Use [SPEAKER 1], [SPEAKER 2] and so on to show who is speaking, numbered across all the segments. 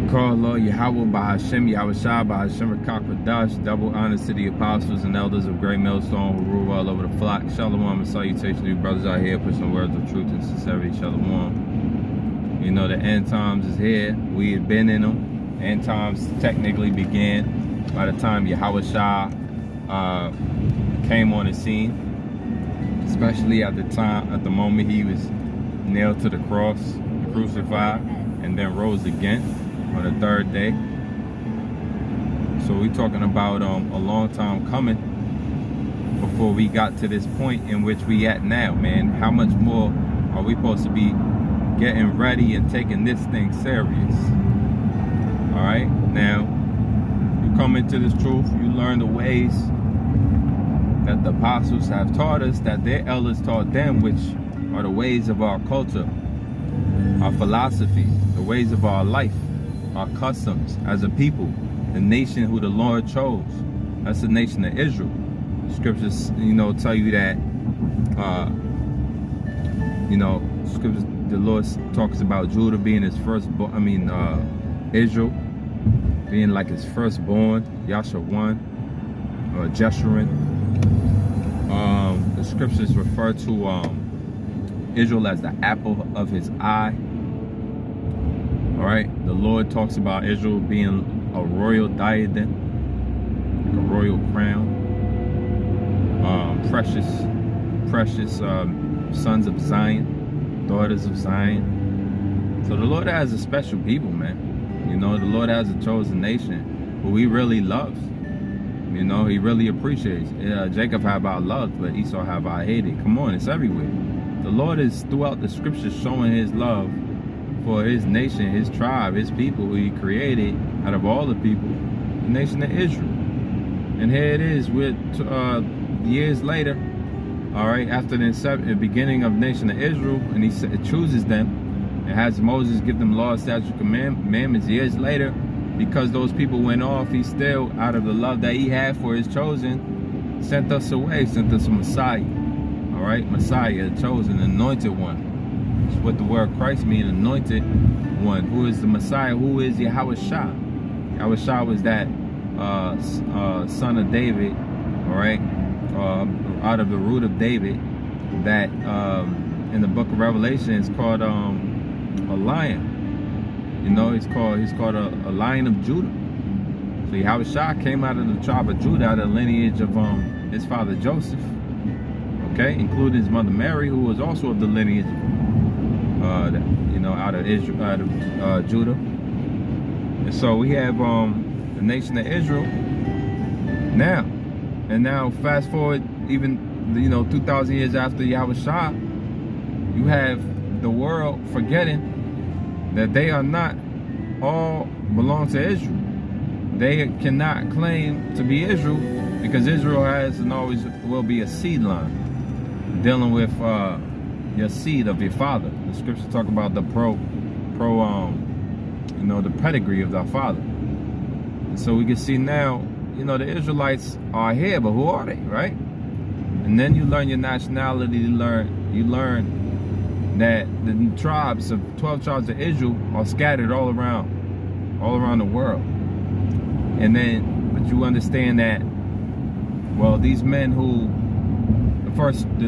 [SPEAKER 1] Call Lord Yahweh by Hashem, Yahweh Shah by Hashem Rakakadash. Double honors to the apostles and elders of Great Millstone who rule all over the flock. Shalom and salutation to you brothers out here pushing words of truth and sincerity. Shalom. You know, the end times is here. We had been in them. End times technically began by the time Yahweh Shah came on the scene. Especially at the moment he was nailed to the cross, crucified, and then rose again on the third day. So we're talking about a long time coming before we got to this point in which we at now, man. How much more are we supposed to be getting ready and taking this thing serious? All right, now you come into this truth, you learn the ways that the apostles have taught us, that their elders taught them, which are the ways of our culture, our philosophy, the ways of our life, our customs as a people, the nation who the Lord chose. That's the nation of Israel. Scriptures, tell you that, scriptures, the Lord talks about Judah being his firstborn, Israel being like his firstborn, Yashawan, or Jeshurun. The scriptures refer to Israel as the apple of his eye. All right, the Lord talks about Israel being a royal diadem, like a royal crown. Precious sons of Zion, daughters of Zion. So the Lord has a special people, man. The Lord has a chosen nation who he really loves. He really appreciates. Jacob have I loved, but Esau have I hated. Come on, it's everywhere. The Lord is throughout the scriptures showing his love for his nation, his tribe, his people who he created out of all the people, the nation of Israel. And here it is, with years later, all right, after the beginning of the nation of Israel, and he chooses them and has Moses give them law, statutes, commandments. Years later, because those people went off, he still, out of the love that he had for his chosen, sent us away, sent us a Messiah. All right, Messiah, the chosen, anointed one. It's what the word Christ means, anointed one. Who is the Messiah? Who is Yahweh Shah? Yahweh Shah was that son of David, all right, out of the root of David, that in the book of Revelation is called a lion. He's called a lion of Judah. So Yahweh Shah came out of the tribe of Judah, out of the lineage of his father Joseph. Okay, including his mother Mary, who was also of the lineage, out of Israel, out of Judah. And so we have the nation of Israel now. And now fast forward even 2,000 years after Yahweh Shah, you have the world forgetting that they are not all belong to Israel. They cannot claim to be Israel because Israel has and always will be a seed line dealing with your seed of your father. The scriptures talk about the the pedigree of our father. And so we can see now, the Israelites are here, but who are they, right? And then you learn your nationality. You learn that the tribes of 12 tribes of Israel are scattered all around the world. And then, but you understand that, well, these men who the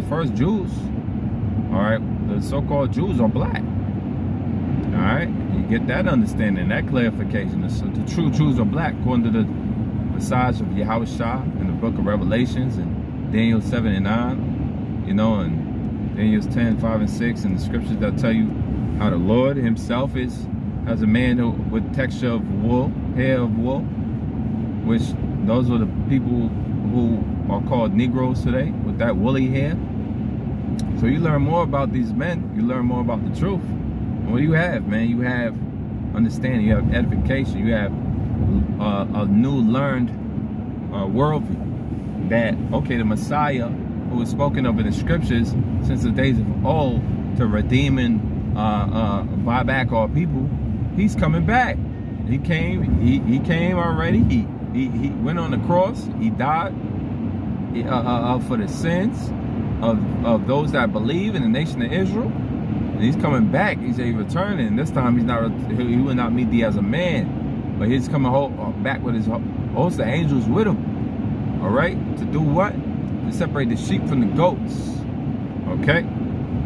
[SPEAKER 1] first Jews, all right, the so-called Jews are black. All right, you get that understanding, that clarification. So the true Jews are black, according to the message of Yahweh Shah in the book of Revelations and Daniel 7 and 9, and Daniel 10, 5 and 6, and the scriptures that tell you how the Lord himself is as a man with texture of wool, hair of wool, which those are the people who are called Negroes today, with that woolly hair. So you learn more about these men, you learn more about the truth. And what do you have, man? You have understanding, you have edification, you have a new learned worldview. That, okay, the Messiah who was spoken of in the scriptures since the days of old to redeem and buy back all people, he's coming back. He came already. He went on the cross. He died for the sins of those that believe in the nation of Israel. And he's coming back. He said he's returning. This time he will not meet thee as a man, but he's coming back with his host of angels with him. All right, to do what? To separate the sheep from the goats. Okay,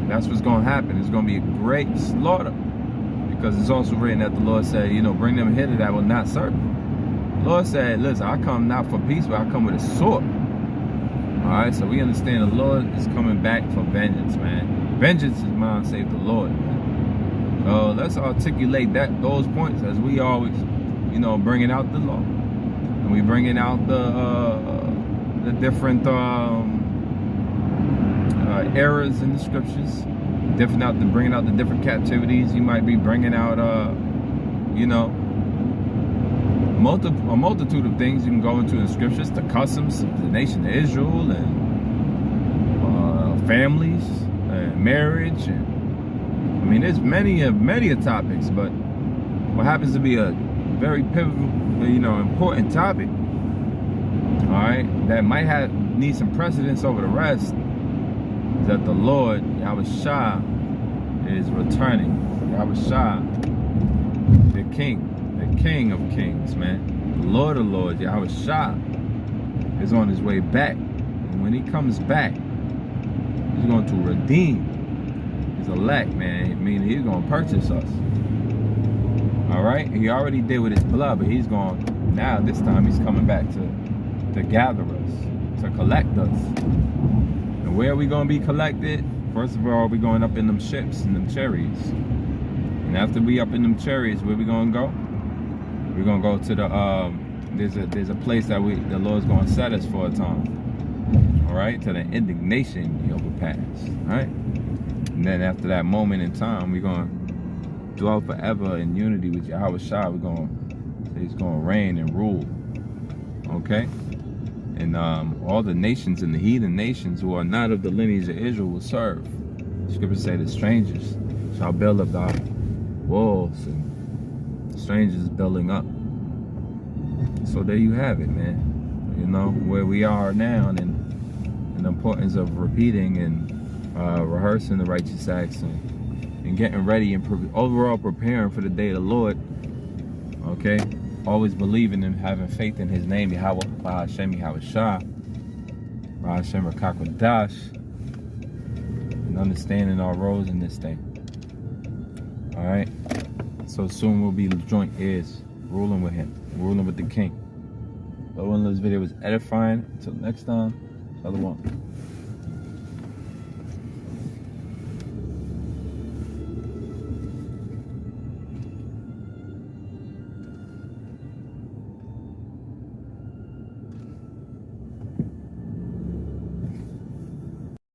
[SPEAKER 1] that's what's going to happen. It's going to be a great slaughter, because it's also written that the Lord said, you know, bring them hither that will not serve. The Lord said, listen, I come not for peace, but I come with a sword. All right, so we understand the Lord is coming back for vengeance, man. Vengeance is mine, save the Lord, man. So let's articulate those points as we always, you know, bringing out the law, and we bringing out the different errors in the scriptures, bringing out the different captivities. You might be bringing out, you know, a multitude of things you can go into in the scriptures, the customs of the nation of Israel, and families, and marriage, and I mean, there's many topics, but what happens to be a very pivotal, you know, important topic, all right, that might need some precedence over the rest, is that the Lord, Yahweh Shah, is returning. Yahweh Shah, the King of Kings, man, the Lord of Lords, Yahweh Shah, is on his way back. And when he comes back, he's going to redeem his elect, man. I mean, he's going to purchase us. All right? He already did with his blood, but he's going, now this time he's coming back to gather us, to collect us. And where are we going to be collected? First of all, we're going up in them ships and them chariots. And after we up in them chariots, where we going to go? We're going to go to the, there's a place that the Lord's going to set us for a time. All right? To the indignation he overpass. All right? And then after that moment in time, we're going to dwell forever in unity with Yahweh Shah. We're going to, he's going to reign and rule. Okay? And all the nations and the heathen nations who are not of the lineage of Israel will serve. The scriptures say the strangers shall build up the walls, and the strangers building up. So there you have it, man. You know, where we are now, and the importance of repeating and rehearsing the righteous acts, and getting ready and overall preparing for the day of the Lord. Okay? Always believing and having faith in his name, Yahweh, Bahashem, Yahweh Shah, Bahashem, Rakakwadash, and understanding our roles in this thing. Alright? So soon we'll be joint heirs, ruling with him, ruling with the King. But one of this video was edifying. Until next time, Shalom.